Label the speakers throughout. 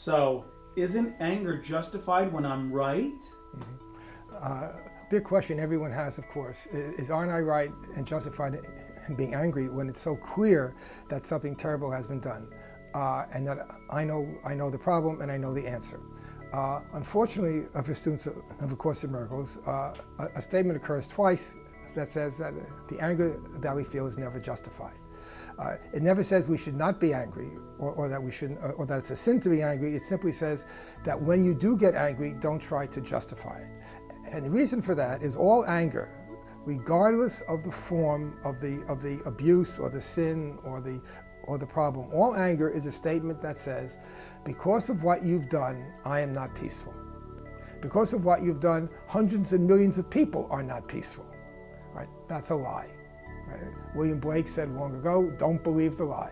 Speaker 1: So, isn't anger justified when I'm right?
Speaker 2: Big question everyone has, of course, is aren't I right and justified in being angry when it's so clear that something terrible has been done, and that I know the problem and I know the answer. Unfortunately, of the students of A Course in Miracles, a statement occurs twice that says that the anger that we feel is never justified. It never says we should not be angry, or that we shouldn't, or that it's a sin to be angry. It simply says that when you do get angry, don't try to justify it. And the reason for that is all anger, regardless of the form of the abuse or the sin or the problem, all anger is a statement that says, because of what you've done, I am not peaceful. Because of what you've done, hundreds and millions of people are not peaceful. Right? That's a lie. Right? William Blake said long ago, don't believe the lie.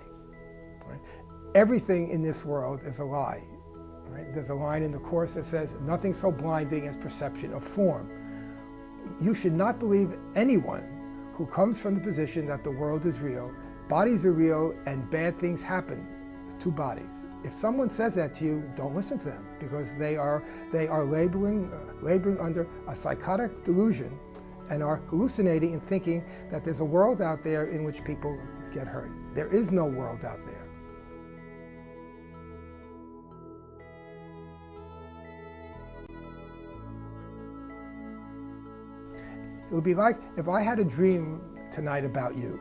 Speaker 2: Right? Everything in this world is a lie. Right? There's a line in the Course that says, nothing so blinding as perception of form. You should not believe anyone who comes from the position that the world is real, bodies are real, and bad things happen to bodies. If someone says that to you, don't listen to them, because they are laboring under a psychotic delusion and are hallucinating and thinking that there's a world out there in which people get hurt. There is no world out there. It would be like if I had a dream tonight about you,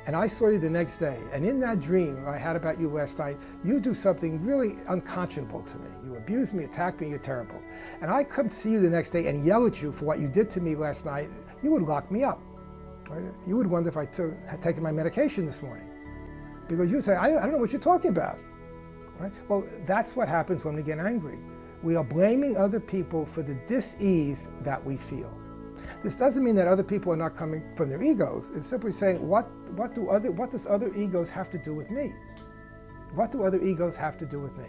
Speaker 2: and I saw you the next day, and in that dream I had about you last night, you do something really unconscionable to me. You abuse me, attack me, you're terrible. And I come to see you the next day and yell at you for what you did to me last night, you would lock me up. Right? You would wonder if I had taken my medication this morning. Because you say, I don't know what you're talking about. Right? Well, that's what happens when we get angry. We are blaming other people for the dis-ease that we feel. This doesn't mean that other people are not coming from their egos. It's simply saying, what does other egos have to do with me? What do other egos have to do with me?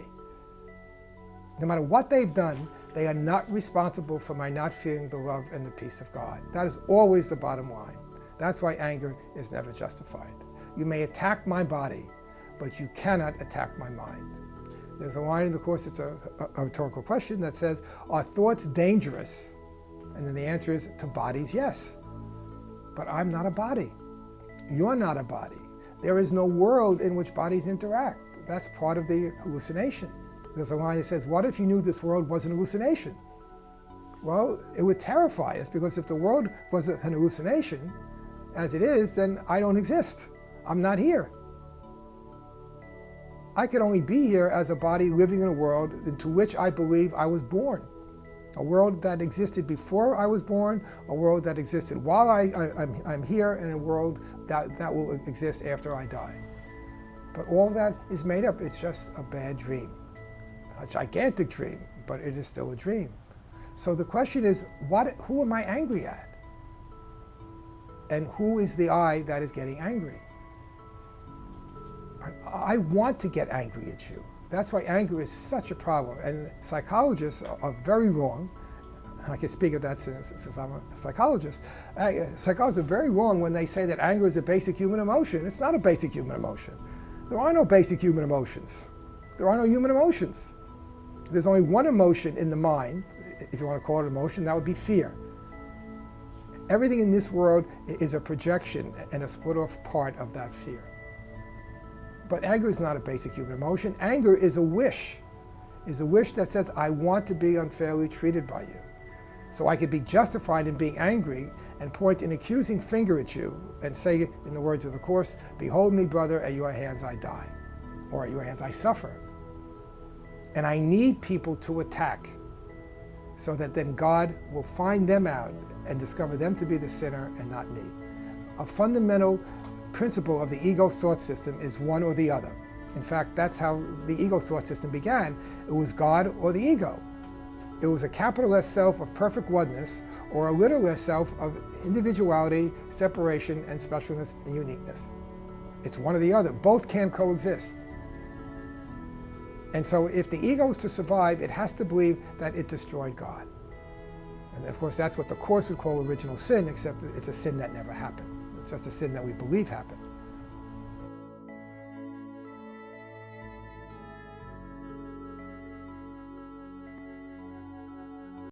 Speaker 2: No matter what they've done, they are not responsible for my not feeling the love and the peace of God. That is always the bottom line. That's why anger is never justified. You may attack my body, but you cannot attack my mind. There's a line in the Course, it's a rhetorical question that says, are thoughts dangerous? And then the answer is, to bodies, yes. But I'm not a body. You're not a body. There is no world in which bodies interact. That's part of the hallucination. There's a line that says, what if you knew this world was an hallucination? Well, it would terrify us, because if the world was an hallucination, as it is, then I don't exist. I'm not here. I could only be here as a body living in a world into which I believe I was born. A world that existed before I was born, a world that existed while I'm here, and a world that will exist after I die. But all that is made up. It's just a bad dream. A gigantic dream, but it is still a dream. So the question is, who am I angry at? And who is the I that is getting angry? I want to get angry at you. That's why anger is such a problem. And psychologists are very wrong. I can speak of that since I'm a psychologist. Psychologists are very wrong when they say that anger is a basic human emotion. It's not a basic human emotion. There are no basic human emotions. There are no human emotions. There's only one emotion in the mind, if you want to call it an emotion, that would be fear. Everything in this world is a projection and a split-off part of that fear. But anger is not a basic human emotion. Anger is a wish that says, I want to be unfairly treated by you. So I could be justified in being angry and point an accusing finger at you and say, in the words of the Course, behold me, brother, at your hands I die, or at your hands I suffer. And I need people to attack so that then God will find them out and discover them to be the sinner and not me. A fundamental principle of the ego thought system is one or the other. In fact, that's how the ego thought system began. It was God or the ego. It was a capital S self of perfect oneness, or a little S self of individuality, separation, and specialness and uniqueness. It's one or the other. Both can coexist. And so if the ego is to survive, it has to believe that it destroyed God. And of course, that's what the Course would call original sin, except it's a sin that never happened. It's just a sin that we believe happened.